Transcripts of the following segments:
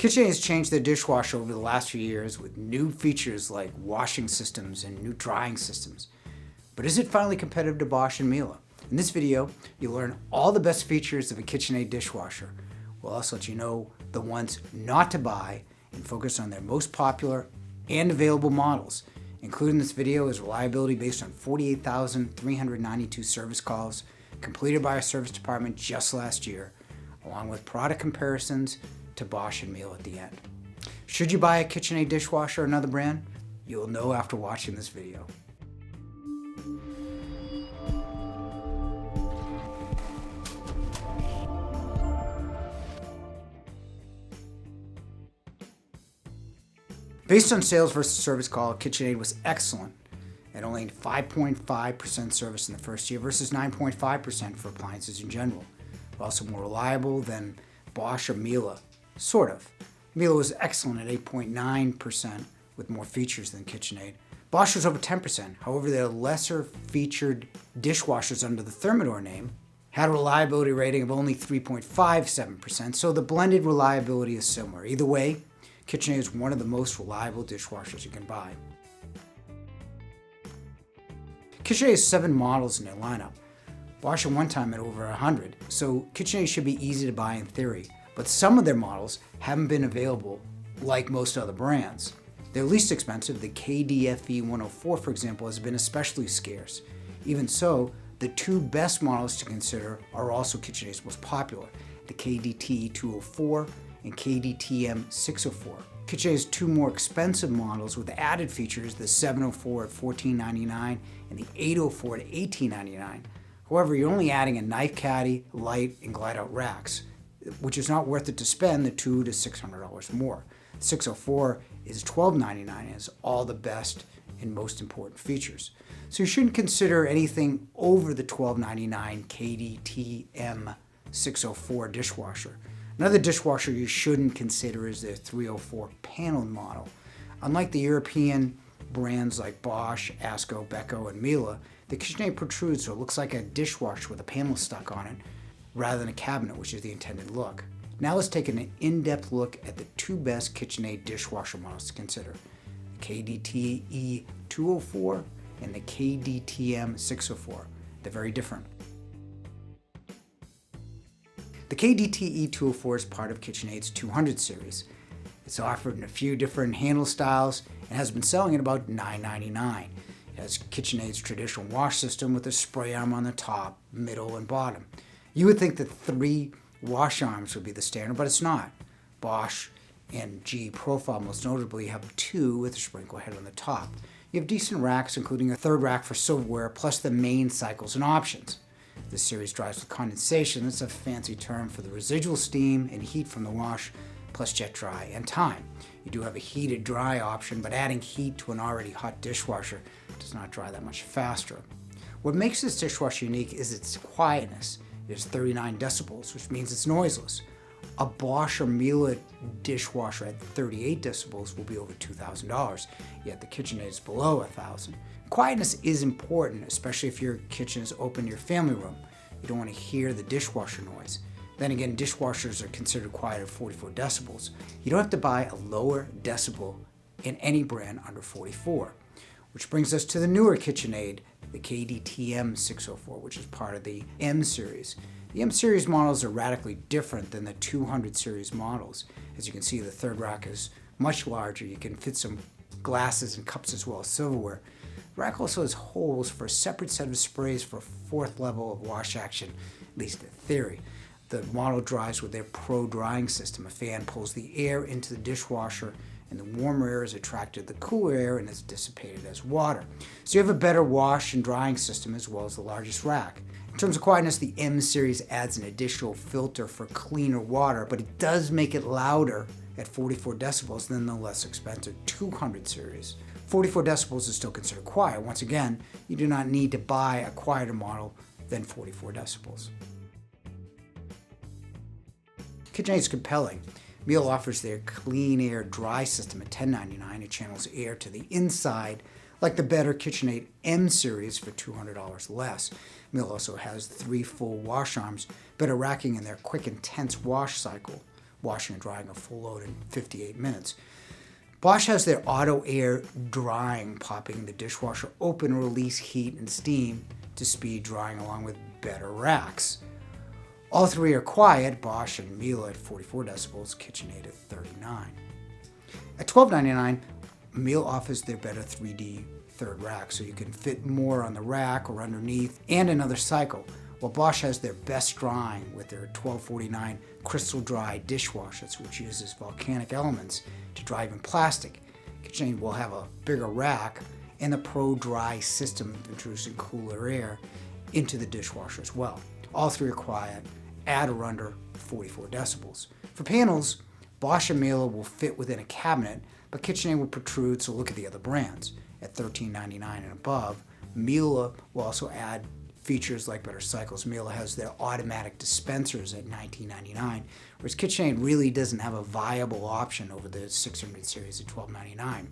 KitchenAid has changed their dishwasher over the last few years with new features like washing systems and new drying systems. But is it finally competitive to Bosch and Miele? In this video, you'll learn all the best features of a KitchenAid dishwasher. We'll also let you know the ones not to buy and focus on their most popular and available models. Included in this video is reliability based on 48,392 service calls completed by our service department just last year, along with product comparisons to Bosch and Miele at the end. Should you buy a KitchenAid dishwasher or another brand? You'll know after watching this video. Based on sales versus service call, KitchenAid was excellent at only 5.5% service in the first year versus 9.5% for appliances in general. Also more reliable than Bosch or Miele, sort of. Miele was excellent at 8.9% with more features than KitchenAid. Bosch was over 10%. However, their lesser featured dishwashers under the Thermador name had a reliability rating of only 3.57%, so the blended reliability is similar. Either way, KitchenAid is one of the most reliable dishwashers you can buy. KitchenAid has 7 models in their lineup. Bosch at one time had over 100, so KitchenAid should be easy to buy in theory, but some of their models haven't been available like most other brands. Their least expensive, the KDTE204, for example, has been especially scarce. Even so, the 2 best models to consider are also KitchenAid's most popular, the KDTE204 and KTDM604. KitchenAid has 2 more expensive models with added features, the 704 at $14.99 and the 804 at $18.99. However, you're only adding a knife caddy, light, and glide-out racks, which is not worth it to spend the $200 to $600 more. The 604 is $12.99 and has all the best and most important features. So you shouldn't consider anything over the $12.99 KDTM604 dishwasher. Another dishwasher you shouldn't consider is their 304 panel model. Unlike the European brands like Bosch, Asco, Beko, and Miele, the KitchenAid protrudes, so it looks like a dishwasher with a panel stuck on it, rather than a cabinet, which is the intended look. Now let's take an in-depth look at the 2 best KitchenAid dishwasher models to consider, the KDTE204 and the KDTM604. They're very different. The KDTE204 is part of KitchenAid's 200 series. It's offered in a few different handle styles and has been selling at about $9.99. It has KitchenAid's traditional wash system with a spray arm on the top, middle, and bottom. You would think that 3 wash arms would be the standard, but it's not. Bosch and GE Profile most notably have 2 with a sprinkler head on the top. You have decent racks, including a 3rd rack for silverware, plus the main cycles and options. This series dries with condensation. That's a fancy term for the residual steam and heat from the wash, plus jet dry and time. You do have a heated dry option, but adding heat to an already hot dishwasher does not dry that much faster. What makes this dishwasher unique is its quietness. It is 39 decibels, which means it's noiseless. A Bosch or Miele dishwasher at 38 decibels will be over $2,000, yet the KitchenAid is below $1,000. Quietness is important, especially if your kitchen is open to your family room. You don't want to hear the dishwasher noise. Then again, dishwashers are considered quiet at 44 decibels. You don't have to buy a lower decibel in any brand under 44. Which brings us to the newer KitchenAid, the KDTM604, which is part of the M series. The M series models are radically different than the 200 series models. As you can see, the 3rd rack is much larger. You can fit some glasses and cups as well as silverware. The rack also has holes for a separate set of sprays for a 4th level of wash action, at least in theory. The model dries with their Pro drying system. A fan pulls the air into the dishwasher, and the warmer air is attracted to the cooler air and is dissipated as water. So you have a better wash and drying system as well as the largest rack. In terms of quietness, the M series adds an additional filter for cleaner water, but it does make it louder at 44 decibels than the less expensive 200 series. 44 decibels is still considered quiet. Once again, you do not need to buy a quieter model than 44 decibels. KitchenAid is compelling. Miele offers their clean air dry system at $10.99. It channels air to the inside, like the better KitchenAid M series for $200 less. Miele also has 3 full wash arms, better racking in their quick intense wash cycle. washing and drying a full load in 58 minutes. Bosch has their auto air drying, popping the dishwasher open, release heat and steam to speed drying along with better racks. All three are quiet, Bosch and Miele at 44 decibels, KitchenAid at 39. At $12.99, Miele offers their better 3D third rack, so you can fit more on the rack or underneath and another cycle, while Bosch has their best drying with their $12.49 crystal dry dishwashers, which uses volcanic elements to dry even plastic. KitchenAid will have a bigger rack and the Pro-Dry system introducing cooler air into the dishwasher as well. All three are quiet, at or under 44 decibels. For panels, Bosch and Miele will fit within a cabinet, but KitchenAid will protrude, so look at the other brands. At $13.99 and above, Miele will also add features like better cycles. Miele has their automatic dispensers at $19.99, whereas KitchenAid really doesn't have a viable option over the 600 series at $12.99.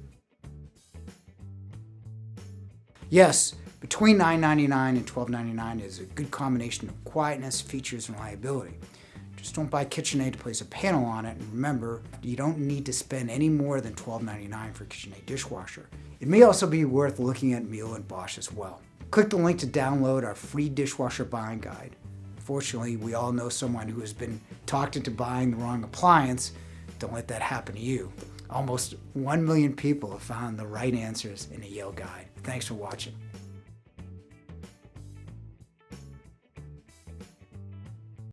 Yes, between $9.99 and $12.99 is a good combination of quietness, features, and reliability. Just don't buy KitchenAid to place a panel on it, and remember, you don't need to spend any more than $12.99 for a KitchenAid dishwasher. It may also be worth looking at Miele and Bosch as well. Click the link to download our free dishwasher buying guide. Fortunately, we all know someone who has been talked into buying the wrong appliance. Don't let that happen to you. Almost 1 million people have found the right answers in a Yale guide. Thanks for watching.